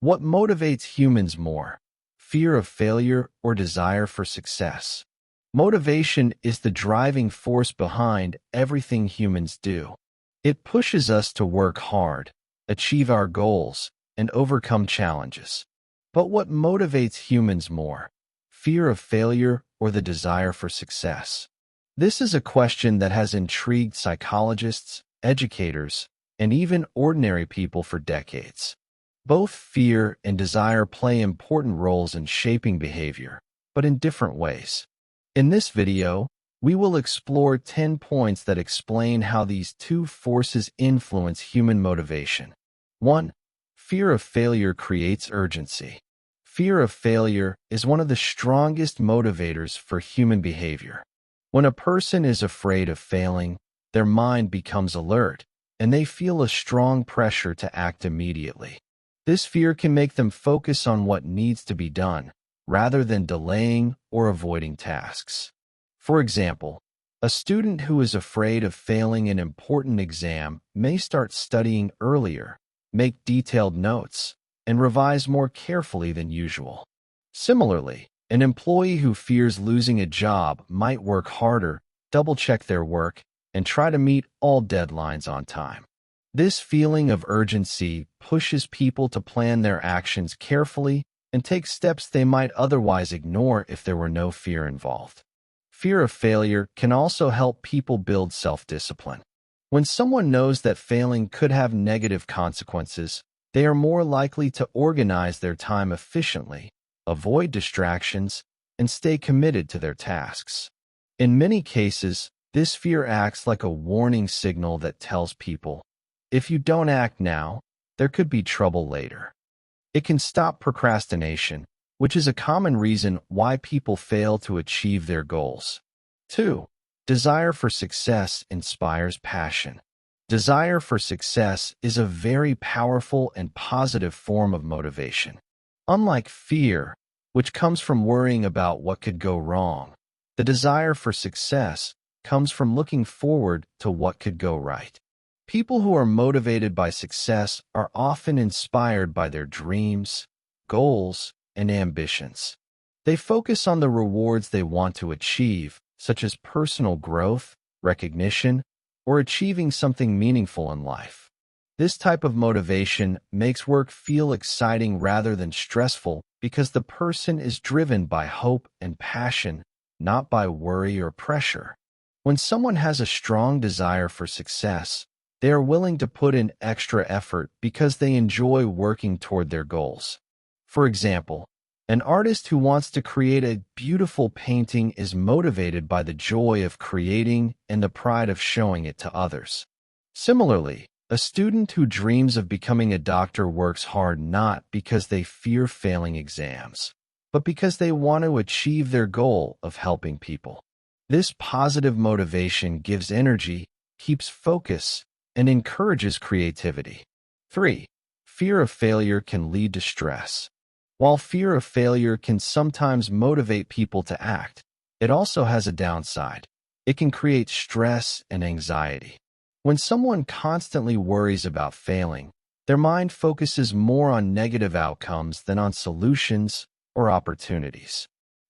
What motivates humans more? Fear of failure or desire for success? Motivation is the driving force behind everything humans do. It pushes us to work hard, achieve our goals, and overcome challenges. But what motivates humans more? Fear of failure or the desire for success? This is a question that has intrigued psychologists, educators, and even ordinary people for decades. Both fear and desire play important roles in shaping behavior, but in different ways. In this video, we will explore 10 points that explain how these two forces influence human motivation. 1. Fear of failure creates urgency. Fear of failure is one of the strongest motivators for human behavior. When a person is afraid of failing, their mind becomes alert, and they feel a strong pressure to act immediately. This fear can make them focus on what needs to be done, rather than delaying or avoiding tasks. For example, a student who is afraid of failing an important exam may start studying earlier, make detailed notes, and revise more carefully than usual. Similarly, an employee who fears losing a job might work harder, double-check their work, and try to meet all deadlines on time. This feeling of urgency pushes people to plan their actions carefully and take steps they might otherwise ignore if there were no fear involved. Fear of failure can also help people build self-discipline. When someone knows that failing could have negative consequences, they are more likely to organize their time efficiently, avoid distractions, and stay committed to their tasks. In many cases, this fear acts like a warning signal that tells people, if you don't act now, there could be trouble later. It can stop procrastination, which is a common reason why people fail to achieve their goals. 2. Desire for success inspires passion. Desire for success is a very powerful and positive form of motivation. Unlike fear, which comes from worrying about what could go wrong, the desire for success comes from looking forward to what could go right. People who are motivated by success are often inspired by their dreams, goals, and ambitions. They focus on the rewards they want to achieve, such as personal growth, recognition, or achieving something meaningful in life. This type of motivation makes work feel exciting rather than stressful because the person is driven by hope and passion, not by worry or pressure. When someone has a strong desire for success, they are willing to put in extra effort because they enjoy working toward their goals. For example, an artist who wants to create a beautiful painting is motivated by the joy of creating and the pride of showing it to others. Similarly, a student who dreams of becoming a doctor works hard not because they fear failing exams, but because they want to achieve their goal of helping people. This positive motivation gives energy, keeps focus, and encourages creativity. 3. Fear of failure can lead to stress. While fear of failure can sometimes motivate people to act, it also has a downside. It can create stress and anxiety. When someone constantly worries about failing, their mind focuses more on negative outcomes than on solutions or opportunities.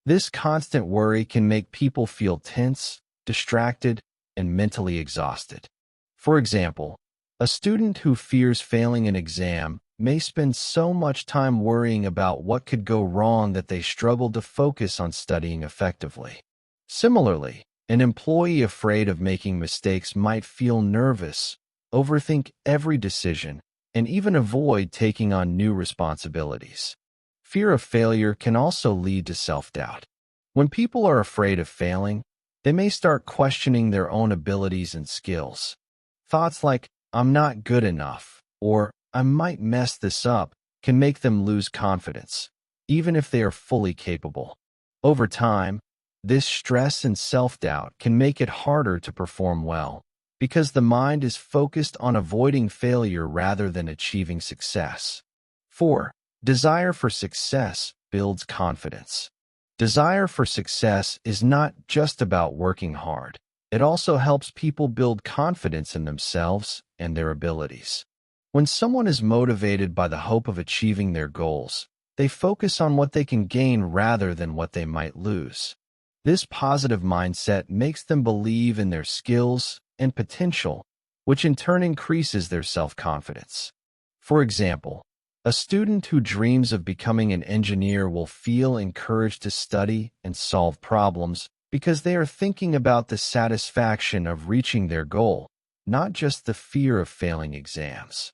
This constant worry can make people feel tense, distracted, and mentally exhausted. For example, a student who fears failing an exam may spend so much time worrying about what could go wrong that they struggle to focus on studying effectively. Similarly, an employee afraid of making mistakes might feel nervous, overthink every decision, and even avoid taking on new responsibilities. Fear of failure can also lead to self-doubt. When people are afraid of failing, they may start questioning their own abilities and skills. Thoughts like, I'm not good enough, or I might mess this up, can make them lose confidence, even if they are fully capable. Over time, this stress and self-doubt can make it harder to perform well, because the mind is focused on avoiding failure rather than achieving success. 4. Desire for success builds confidence. Desire for success is not just about working hard. It also helps people build confidence in themselves and their abilities. When someone is motivated by the hope of achieving their goals, they focus on what they can gain rather than what they might lose. This positive mindset makes them believe in their skills and potential, which in turn increases their self-confidence. For example, a student who dreams of becoming an engineer will feel encouraged to study and solve problems because they are thinking about the satisfaction of reaching their goal, not just the fear of failing exams.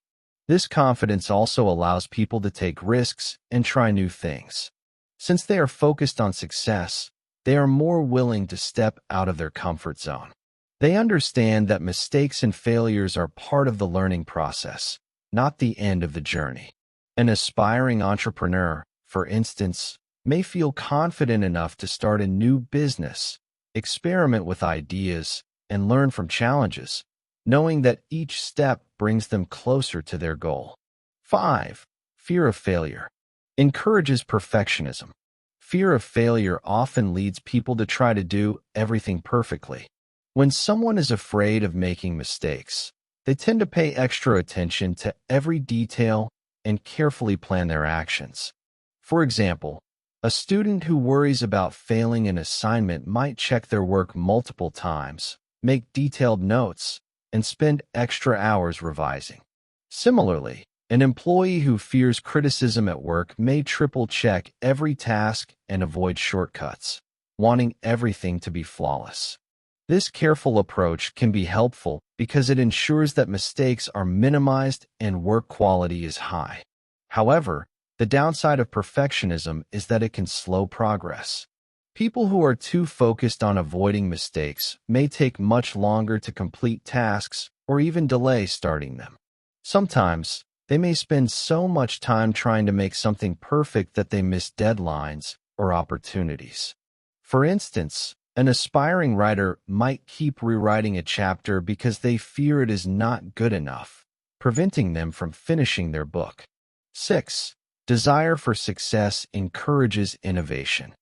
This confidence also allows people to take risks and try new things. Since they are focused on success, they are more willing to step out of their comfort zone. They understand that mistakes and failures are part of the learning process, not the end of the journey. An aspiring entrepreneur, for instance, may feel confident enough to start a new business, experiment with ideas, and learn from challenges, knowing that each step brings them closer to their goal. 5. Fear of failure encourages perfectionism. Fear of failure often leads people to try to do everything perfectly. When someone is afraid of making mistakes, they tend to pay extra attention to every detail and carefully plan their actions. For example, a student who worries about failing an assignment might check their work multiple times, make detailed notes, and spend extra hours revising. Similarly, an employee who fears criticism at work may triple-check every task and avoid shortcuts, wanting everything to be flawless. This careful approach can be helpful because it ensures that mistakes are minimized and work quality is high. However, the downside of perfectionism is that it can slow progress. People who are too focused on avoiding mistakes may take much longer to complete tasks or even delay starting them. Sometimes, they may spend so much time trying to make something perfect that they miss deadlines or opportunities. For instance, an aspiring writer might keep rewriting a chapter because they fear it is not good enough, preventing them from finishing their book. 6. Desire for success encourages innovation.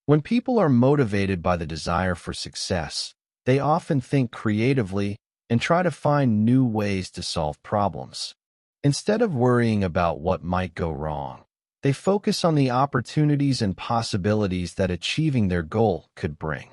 When people are motivated by the desire for success, they often think creatively and try to find new ways to solve problems. Instead of worrying about what might go wrong, they focus on the opportunities and possibilities that achieving their goal could bring.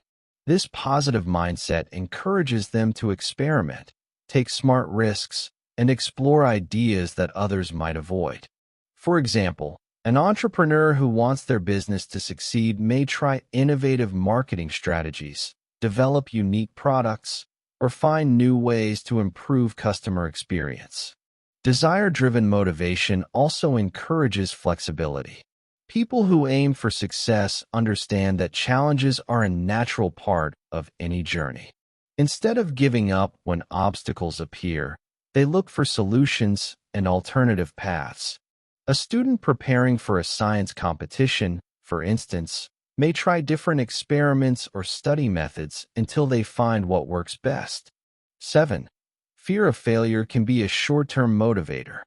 This positive mindset encourages them to experiment, take smart risks, and explore ideas that others might avoid. For example, an entrepreneur who wants their business to succeed may try innovative marketing strategies, develop unique products, or find new ways to improve customer experience. Desire-driven motivation also encourages flexibility. People who aim for success understand that challenges are a natural part of any journey. Instead of giving up when obstacles appear, they look for solutions and alternative paths. A student preparing for a science competition, for instance, may try different experiments or study methods until they find what works best. 7. Fear of failure can be a short-term motivator.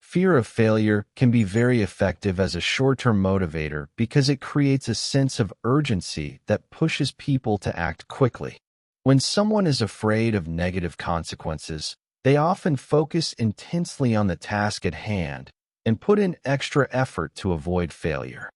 Fear of failure can be very effective as a short-term motivator because it creates a sense of urgency that pushes people to act quickly. When someone is afraid of negative consequences, they often focus intensely on the task at hand and put in extra effort to avoid failure.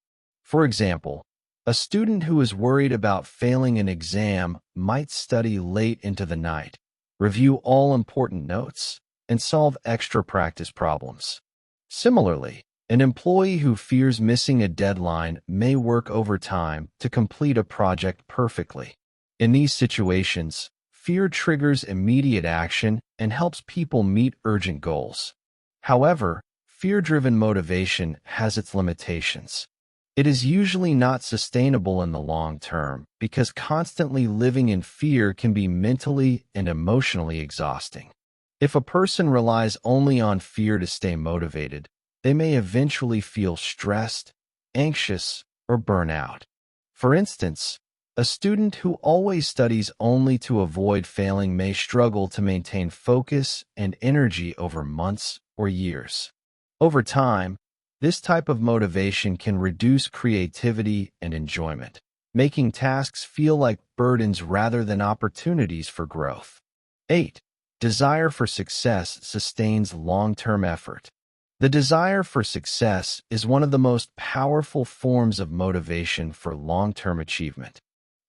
For example, a student who is worried about failing an exam might study late into the night, review all important notes, and solve extra practice problems. Similarly, an employee who fears missing a deadline may work overtime to complete a project perfectly. In these situations, fear triggers immediate action and helps people meet urgent goals. However, fear-driven motivation has its limitations. It is usually not sustainable in the long term because constantly living in fear can be mentally and emotionally exhausting. If a person relies only on fear to stay motivated, they may eventually feel stressed, anxious, or burn out. For instance, a student who always studies only to avoid failing may struggle to maintain focus and energy over months or years. Over time, this type of motivation can reduce creativity and enjoyment, making tasks feel like burdens rather than opportunities for growth. 8. desire for success sustains long-term effort. The desire for success is one of the most powerful forms of motivation for long-term achievement.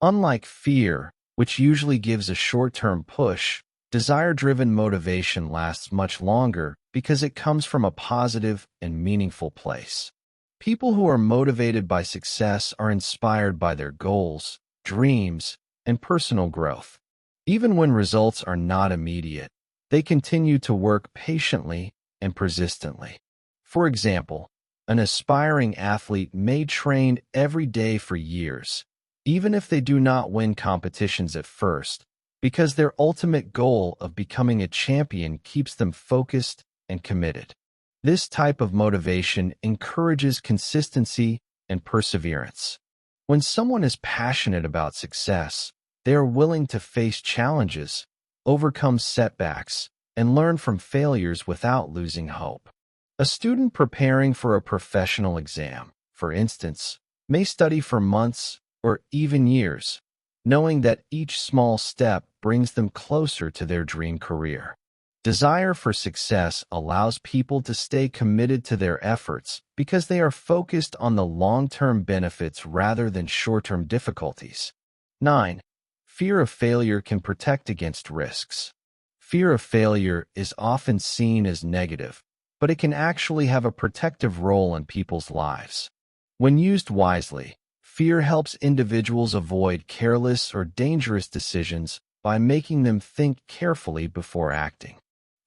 Unlike fear, which usually gives a short-term push, desire-driven motivation lasts much longer because it comes from a positive and meaningful place. People who are motivated by success are inspired by their goals, dreams, and personal growth. Even when results are not immediate, they continue to work patiently and persistently. For example, an aspiring athlete may train every day for years, even if they do not win competitions at first, because their ultimate goal of becoming a champion keeps them focused and committed. This type of motivation encourages consistency and perseverance. When someone is passionate about success, they are willing to face challenges, overcome setbacks, and learn from failures without losing hope. A student preparing for a professional exam, for instance, may study for months or even years, knowing that each small step brings them closer to their dream career. Desire for success allows people to stay committed to their efforts because they are focused on the long-term benefits rather than short-term difficulties. 9. Fear of failure can protect against risks. Fear of failure is often seen as negative, but it can actually have a protective role in people's lives. When used wisely, fear helps individuals avoid careless or dangerous decisions by making them think carefully before acting.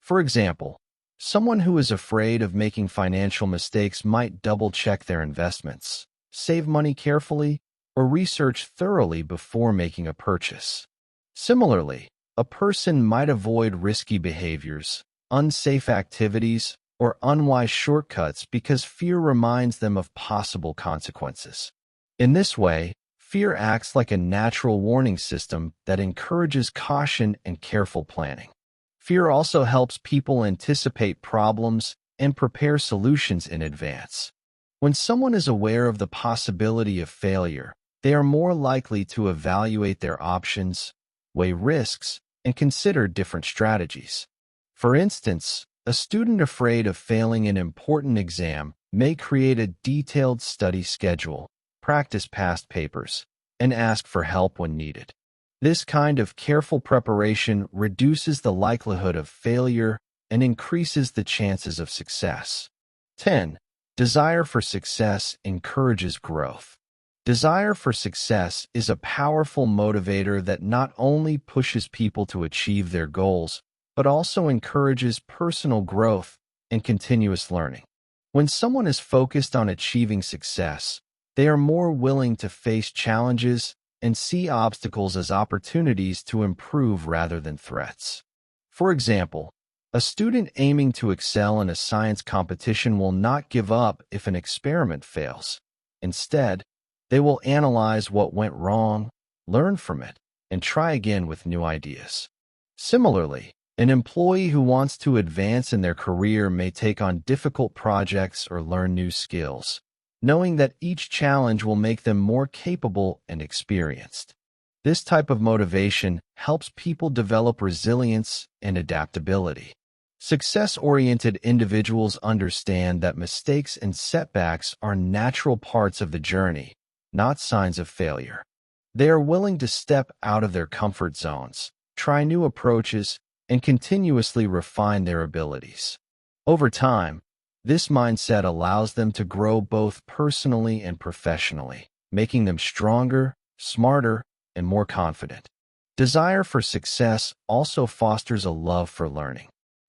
For example, someone who is afraid of making financial mistakes might double-check their investments, save money carefully, or research thoroughly before making a purchase. Similarly, a person might avoid risky behaviors, unsafe activities, or unwise shortcuts because fear reminds them of possible consequences. In this way, fear acts like a natural warning system that encourages caution and careful planning. Fear also helps people anticipate problems and prepare solutions in advance. When someone is aware of the possibility of failure, they are more likely to evaluate their options, weigh risks, and consider different strategies. For instance, a student afraid of failing an important exam may create a detailed study schedule, practice past papers, and ask for help when needed. This kind of careful preparation reduces the likelihood of failure and increases the chances of success. 10. Desire for success encourages growth. Desire for success is a powerful motivator that not only pushes people to achieve their goals, but also encourages personal growth and continuous learning. When someone is focused on achieving success, they are more willing to face challenges and see obstacles as opportunities to improve rather than threats. For example, a student aiming to excel in a science competition will not give up if an experiment fails. Instead, they will analyze what went wrong, learn from it, and try again with new ideas. Similarly, an employee who wants to advance in their career may take on difficult projects or learn new skills, knowing that each challenge will make them more capable and experienced. This type of motivation helps people develop resilience and adaptability. Success-oriented individuals understand that mistakes and setbacks are natural parts of the journey, not signs of failure. They are willing to step out of their comfort zones, try new approaches, and continuously refine their abilities. Over time, this mindset allows them to grow both personally and professionally, making them stronger, smarter, and more confident. Desire for success also fosters a love for learning.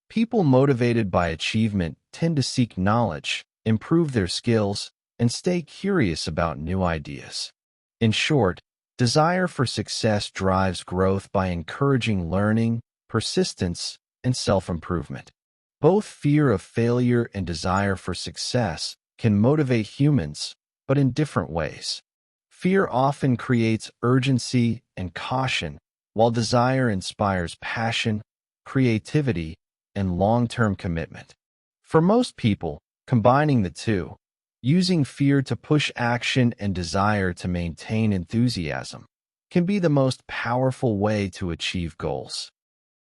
People motivated by achievement tend to seek knowledge, improve their skills, and stay curious about new ideas. In short, desire for success drives growth by encouraging learning, persistence, and self-improvement. Both fear of failure and desire for success can motivate humans, but in different ways. Fear often creates urgency and caution, while desire inspires passion, creativity, and long-term commitment. For most people, combining the two, using fear to push action and desire to maintain enthusiasm, can be the most powerful way to achieve goals.